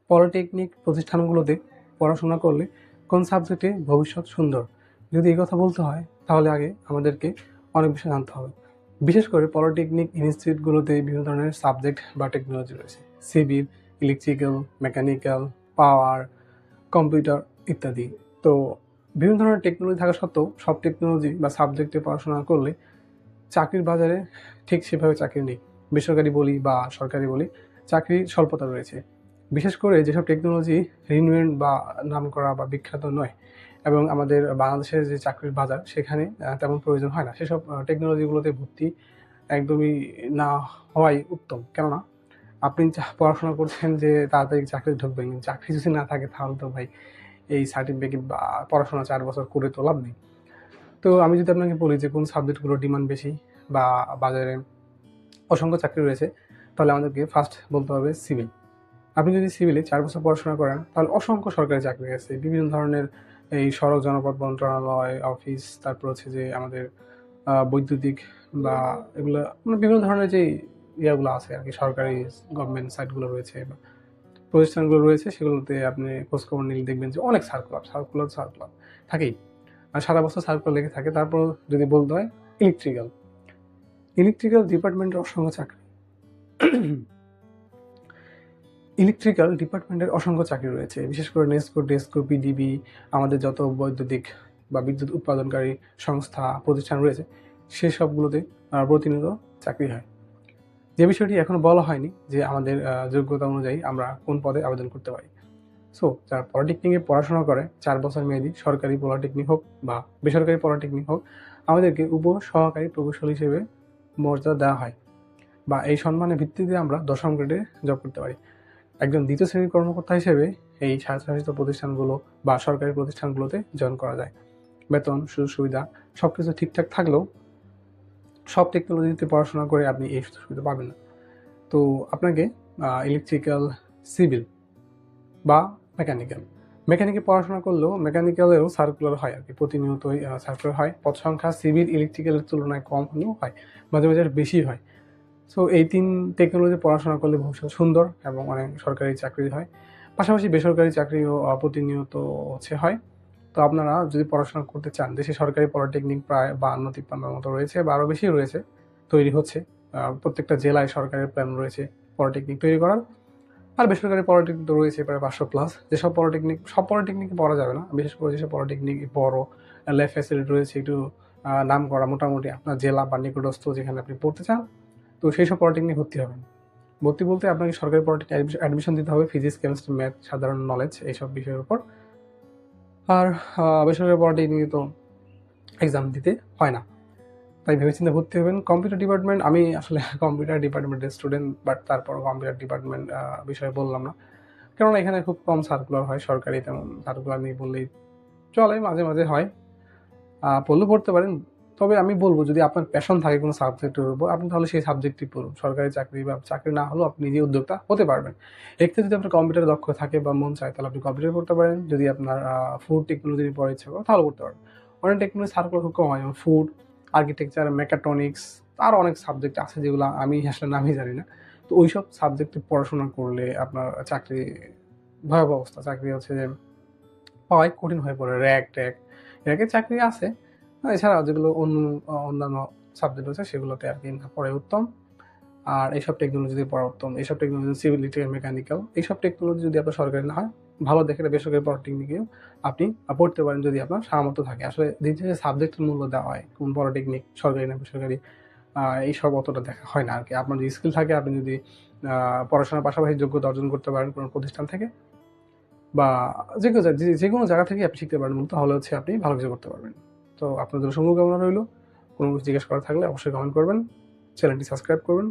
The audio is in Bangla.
পলিটেকনিক প্রতিষ্ঠানগুলোতে পড়াশোনা করলে কোন সাবজেক্টে ভবিষ্যৎ সুন্দর? যদি এই কথা বলতে হয় তাহলে আগে আমাদেরকে অনেক বিষয় জানতে হবে। বিশেষ করে পলিটেকনিক ইনস্টিটিউটগুলোতে বিভিন্ন ধরনের সাবজেক্ট বা টেকনোলজি রয়েছে। সিভিল, ইলেকট্রিক্যাল, মেকানিক্যাল, পাওয়ার, কম্পিউটার ইত্যাদি। তো বিভিন্ন ধরনের টেকনোলজি থাকা সত্ত্বেও সব টেকনোলজি বা সাবজেক্টে পড়াশোনা করলে চাকরির বাজারে ঠিক সেভাবে চাকরি নেই। বেসরকারি বলি বা সরকারি বলি, চাকরির স্বল্পতা রয়েছে। বিশেষ করে যেসব টেকনোলজি রিনোয়েন্ট বা নামকরা বা বিখ্যাত নয় এবং আমাদের বাংলাদেশের যে চাকরির বাজার সেখানে তেমন প্রয়োজন হয় না, সেসব টেকনোলজিগুলোতে ভর্তি একদমই না হওয়াই উত্তম। কেননা আপনি পড়াশোনা করছেন যে তাড়াতাড়ি চাকরিতে ঢুকবেন, কিন্তু চাকরি যদি না থাকে তাহলে তো ভাই এই সার্টিফিকেট বা পড়াশোনা 4 বছর করে তো লাভ নেই। তো আমি যদি আপনাকে বলি যে কোন সাবজেক্টগুলোর ডিমান্ড বেশি বা বাজারে অসংখ্য চাকরি রয়েছে, তাহলে আমাদেরকে ফার্স্ট বলতে হবে সিভিল। আপনি যদি সিভিলে 4 বছর পড়াশোনা করেন তাহলে অসংখ্য সরকারি চাকরি আছে। বিভিন্ন ধরনের এই সড়ক জনপথ মন্ত্রণালয় অফিস, তারপর হচ্ছে যে আমাদের বৈদ্যুতিক বা এগুলো মানে বিভিন্ন ধরনের যে ইয়াগুলো আছে আরকি, সরকারি গভর্নমেন্ট সাইটগুলো রয়েছে বা প্রতিষ্ঠানগুলো রয়েছে, সেগুলোতে আপনি খোঁজখবর নিলে দেখবেন যে অনেক সার্কুলার থাকেই। আর সারা বছর সার্কুলার লেগে থাকে। তারপর যদি বলতে হয় ইলেকট্রিক্যাল ডিপার্টমেন্টের অসংখ্য চাকরি ইলেকট্রিক্যাল ডিপার্টমেন্টের অসংখ্য চাকরি রয়েছে। বিশেষ করে নেসকো, ডেসকো, পিডিবি, আমাদের যত বৈদ্যুতিক বা বিদ্যুৎ উৎপাদনকারী সংস্থা প্রতিষ্ঠান রয়েছে সেসবগুলোতে প্রতিনিয়ত চাকরি হয়। যে বিষয়টি এখনো বলা হয়নি যে আমাদের যোগ্যতা অনুযায়ী আমরা কোন পদে আবেদন করতে পারি। সো যারা পলিটেকনিকে পড়াশোনা করে 4 বছর মেয়াদী সরকারি পলিটেকনিক হোক বা বেসরকারি পলিটেকনিক হোক, আমাদেরকে উপসহকারী প্রকৌশলী হিসেবে মর্যাদা দেওয়া হয় বা এই সম্মানের ভিত্তিতে আমরা 10ম গ্রেডে জব করতে পারি। একজন দ্বিতীয় শ্রেণীর কর্মকর্তা হিসেবে এই স্বায়ত্তশাসিত প্রতিষ্ঠানগুলো বা সরকারি প্রতিষ্ঠানগুলোতে জয়েন করা যায়। বেতন, সুযোগ সুবিধা সবকিছু ঠিকঠাক থাকলেও সব টেকনোলজিতে পড়াশোনা করে আপনি এই সুযোগ সুবিধা পাবেন না। তো আপনাকে ইলেকট্রিক্যাল, সিভিল বা মেকানিকে পড়াশোনা করলেও মেকানিক্যালেও সার্কুলার হয় আর কি, প্রতিনিয়তই সার্কুলার হয়। পদ সংখ্যা সিভিল, ইলেকট্রিক্যালের তুলনায় কম হলেও হয়, মাঝে মাঝে বেশি হয়। সো এই 3 টেকনোলজি পড়াশোনা করলে ভবিষ্যৎ সুন্দর এবং অনেক সরকারি চাকরি হয়। পাশাপাশি বেসরকারি চাকরিও প্রতিনিয়ত হয়। তো আপনারা যদি পড়াশোনা করতে চান, দেশে সরকারি পলিটেকনিক প্রায় 52-53 মতো রয়েছে বা আরও বেশি রয়েছে, তৈরি হচ্ছে। প্রত্যেকটা জেলায় সরকারের প্ল্যান রয়েছে পলিটেকনিক তৈরি করার। আর বেসরকারি পলিটেকনিক তো রয়েছে প্রায় 500+। যেসব পলিটেকনিক, সব পলিটেকনিকে পড়া যাবে না, বিশেষ করে যেসব পলিটেকনিক বড় ল্যাব ফ্যাসিলিটি রয়েছে, একটু নাম করা, মোটামুটি আপনার জেলা বা নিকটস্থ যেখানে আপনি পড়তে চান, তো সেই সব পলিটেকনিক ভর্তি হবেন। ভর্তি বলতে আপনাকে সরকারি পলিটেকনিক অ্যাডমিশন দিতে হবে, ফিজিক্স, কেমিস্ট্রি, ম্যাথ, সাধারণ নলেজ এইসব বিষয়ের উপর। আর বেসরকারি পলিটেকনিকে তো এক্সাম দিতে হয় না, তাই ভেবেচিন্তে ভর্তি হবেন। কম্পিউটার ডিপার্টমেন্ট, আমি আসলে কম্পিউটার ডিপার্টমেন্টের স্টুডেন্ট, বাট তারপর কম্পিউটার ডিপার্টমেন্ট বিষয়ে বললাম না, কেননা এখানে খুব কম সার্কুলার হয়। সরকারি তেমন সার্কুলার নেই বললেই চলে, মাঝে মাঝে হয়। পড়লেও পড়তে পারেন, তবে আমি বলবো যদি আপনার প্যাশন থাকে কোনো সাবজেক্টের উপর, আপনি তাহলে সেই সাবজেক্টই পড়ুন। সরকারি চাকরি বা চাকরি না হলেও আপনি নিজে উদ্যোক্তা হতে পারবেন। এক্ষেত্রে যদি আপনার কম্পিউটারে দক্ষ থাকে বা মন চায় তাহলে আপনি কম্পিউটার করতে পারেন। যদি আপনার ফুড টেকনোলজি নিয়ে পড়ার ইচ্ছা করে তাহলে করতে পারেন। অনেক টেকনোলজি সার্কুলার খুব কম হয়, যেমন ফুড, আর্কিটেকচার, মেকাট্রনিক্স, আরও অনেক সাবজেক্ট আছে যেগুলো আমি আসলে নামই জানি না। তো ওইসব সাবজেক্টে পড়াশোনা করলে আপনার চাকরি ভয়াবহ অবস্থা। চাকরি হচ্ছে যে পাওয়াই কঠিন হয়ে পড়ে। র্যাকের চাকরি আছে, এছাড়া যেগুলো অন্যান্য সাবজেক্ট আছে সেগুলোতে আর কি না পড়াই উত্তম। আর এইসব টেকনোলজি দিয়ে পড়া উত্তম। এইসব টেকনোলজি সিভিল, ইলেকট্রিক্যাল, মেকানিক্যাল, এইসব টেকনোলজি যদি আপনার সরকারি না হয়, ভালো দেখে বেসরকারি পলিটেকনিকেও আপনি পড়তে পারেন যদি আপনার সামর্থ্য থাকে। আসলে দিন শেষে সাবজেক্টের মূল্য দেওয়া হয়, কোন পলিটেকনিক সরকারি না বেসরকারি এইসব অতটা দেখা হয় না আর কি। আপনার যদি স্কিল থাকে, আপনি যদি পড়াশোনার পাশাপাশি যোগ্যতা অর্জন করতে পারেন কোনো প্রতিষ্ঠান থেকে বা যে কোনো জায়গা থেকে আপনি শিখতে পারেন, তাহলে হচ্ছে আপনি ভালো কিছু করতে পারবেন। তো আপনাদের শুভকামনা রইল। কোনো কিছু জিজ্ঞেস করা থাকলে অবশ্যই কমেন্ট করবেন, চ্যানেলটি সাবস্ক্রাইব করবেন।